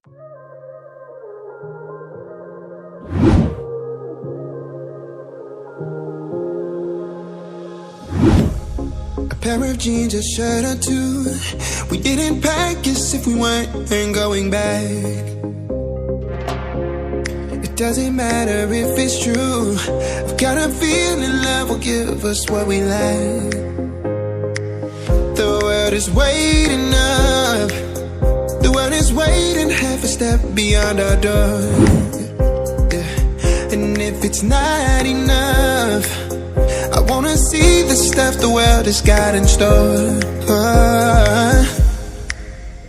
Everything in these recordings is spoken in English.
A pair of jeans, a shirt or two. We didn't pack as if we weren't going back. It doesn't matter if it's true. I've got a feeling love will give us what we lack. The world is waiting up. The world is waiting half a step beyond our door. Yeah. And if it's not enough, I wanna see the stuff the world has got in store.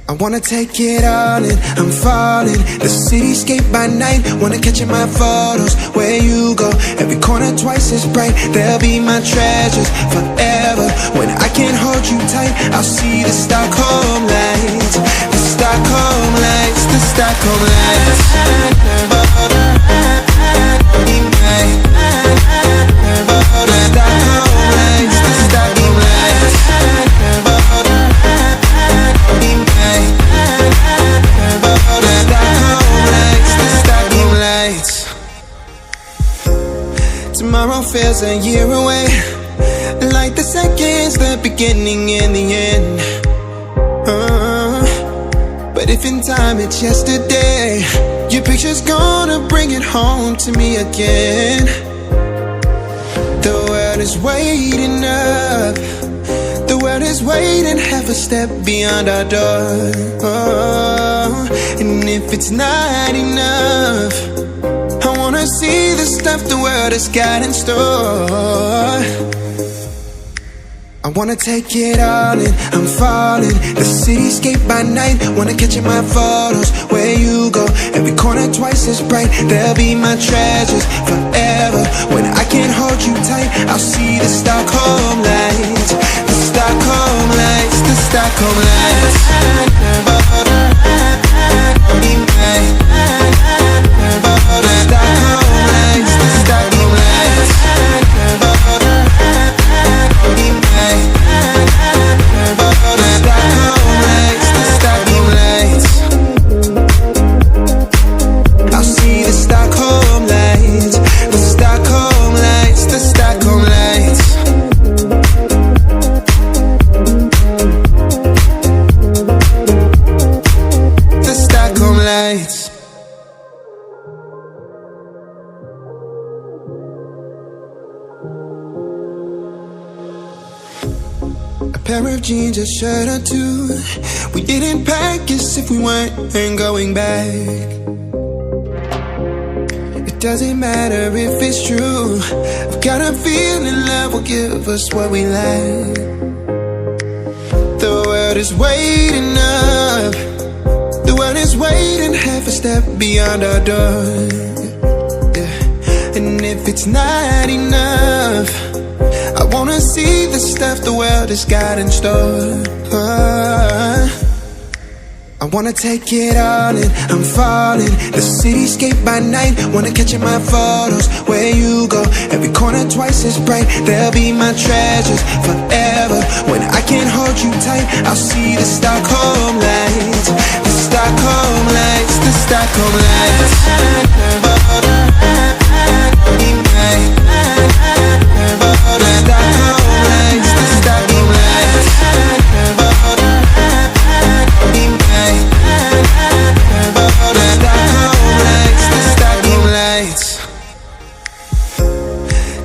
I wanna take it all in, I'm falling. The cityscape by night, wanna catch in my photos. Where you go, every corner twice as bright. They'll be my treasures forever. When I can't hold you tight, I'll see the Stockholm lights. The Stockholm lights, the Stockholm lights. Tomorrow feels a year away, like the seconds, the beginning and the end. But if in time it's yesterday, your picture's gonna bring it home to me again. The world is waiting up. The world is waiting half a step beyond our door. And if it's not enough, I wanna see the stuff the world has got in store. I wanna take it all in, I'm falling. The cityscape by night, wanna catch in my photos. Where you go, every corner twice as bright. They'll be my treasures forever. When I can't hold you tight, I'll see the Stockholm lights. The Stockholm lights, the Stockholm lights. A pair of jeans, a shirt or two. We didn't pack as if we weren't going back. It doesn't matter if it's true. I've got a feeling love will give us what we lack. The world is waiting up. The world is waiting half a step beyond our door. Yeah. And if it's not enough, I wanna see the stuff the world has got in store. I wanna take it all in, I'm falling. The cityscape by night, wanna catch in my photos. Where you go, every corner twice as bright. They'll be my treasures forever. When I can't hold you tight, I'll see the Stockholm lights. The Stockholm lights, the Stockholm lights.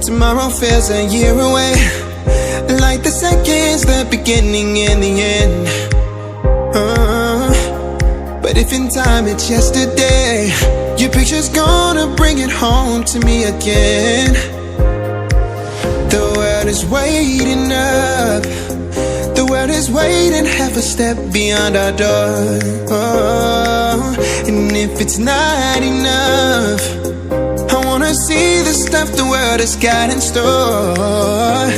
Tomorrow feels a year away, like the seconds, the beginning and the end. But if in time it's yesterday, your picture's gonna bring it home to me again. The world is waiting up. The world is waiting half a step beyond our door. And if it's not enough, I wanna see the stuff the world has got in store.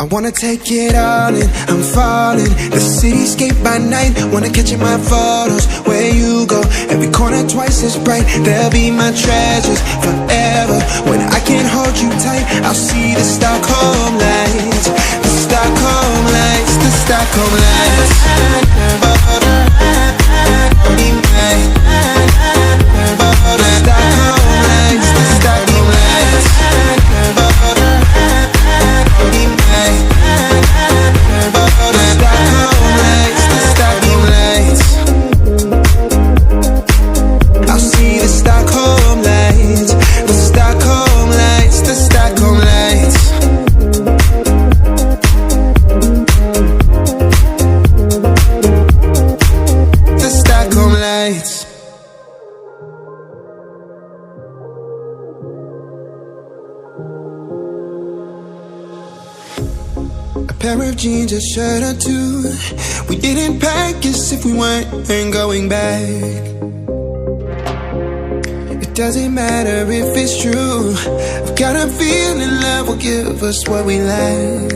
I wanna take it all in, I'm falling. The cityscape by night, wanna catch in my photos. Where you go, every corner twice as bright. They'll be my treasures forever. When I can't hold you tight, I'll see the Stockholm lights. The Stockholm lights, the Stockholm lights. pair of jeans, a shirt or two. We didn't pack as if we weren't going back. It doesn't matter if it's true. I've got a feeling love will give us what we lack.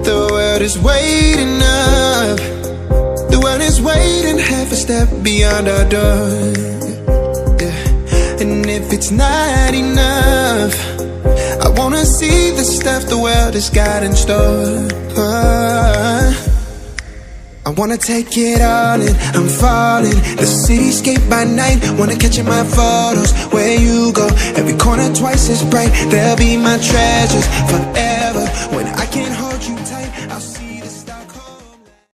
The world is waiting up. The world is waiting half a step beyond our door. Yeah. And if it's not enough, I wanna see the stuff the world has got in store. I wanna take it all in, I'm falling. The cityscape by night, wanna catch in my photos. Where you go, every corner twice as bright. They'll be my treasures forever.